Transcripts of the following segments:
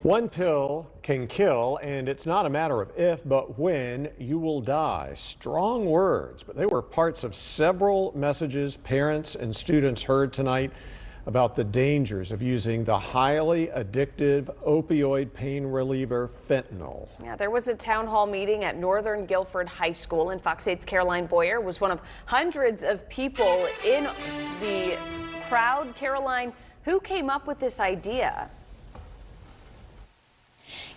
One pill can kill, and it's not a matter of if, but when you will die. Strong words, but they were parts of several messages parents and students heard tonight about the dangers of using the highly addictive opioid pain reliever fentanyl. Yeah, there was a town hall meeting at Northern Guilford High School, and Fox 8's Caroline Boyer was one of hundreds of people in the crowd. Caroline, who came up with this idea?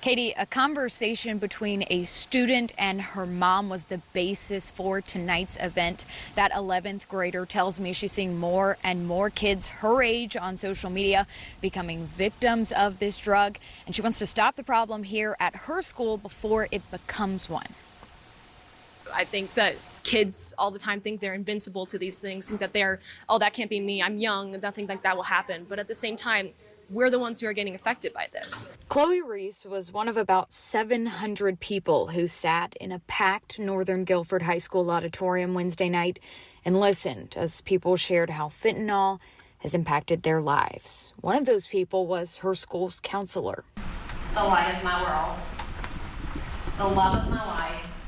Katie, a conversation between a student and her mom was the basis for tonight's event. That 11th grader tells me she's seeing more and more kids her age on social media becoming victims of this drug, and she wants to stop the problem here at her school before it becomes one. I think that kids all the time think they're invincible to these things, think that oh, that can't be me, I'm young, nothing like that will happen. But at the same time, we're the ones who are getting affected by this. Chloe Reese was one of about 700 people who sat in a packed Northern Guilford High School auditorium Wednesday night and listened as people shared how fentanyl has impacted their lives. One of those people was her school's counselor. The light of my world, the love of my life,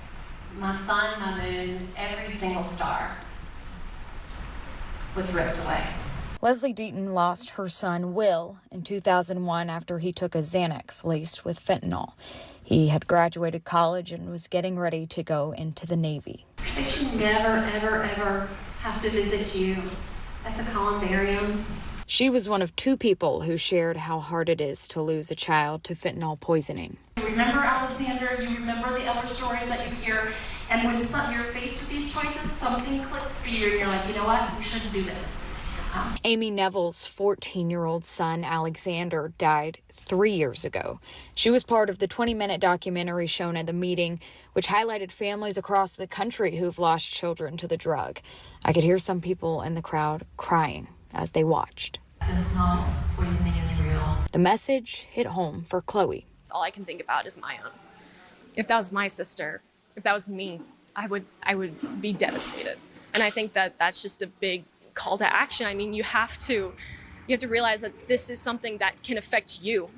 my sun, my moon, every single star was ripped away. Leslie Deaton lost her son, Will, in 2001 after he took a Xanax laced with fentanyl. He had graduated college and was getting ready to go into the Navy. I should never, ever, ever have to visit you at the columbarium. She was one of two people who shared how hard it is to lose a child to fentanyl poisoning. You remember Alexander, you remember the other stories that you hear, and when you're faced with these choices, something clicks for you, and you're like, you know what, we shouldn't do this. Amy Neville's 14-year-old son, Alexander, died 3 years ago. She was part of the 20-minute documentary shown at the meeting, which highlighted families across the country who've lost children to the drug. I could hear some people in the crowd crying as they watched. Fentanyl poisoning is real. The message hit home for Chloe. All I can think about is my own. If that was my sister, if that was me, I would be devastated. And I think that that's just a big call to action. I mean, you have to realize that this is something that can affect you.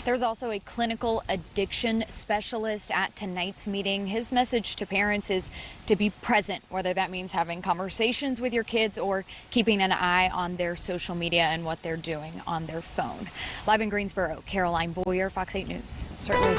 There's also a clinical addiction specialist at tonight's meeting. His message to parents is to be present, whether that means having conversations with your kids or keeping an eye on their social media and what they're doing on their phone. Live in Greensboro, Caroline Boyer, Fox 8 News. Certainly.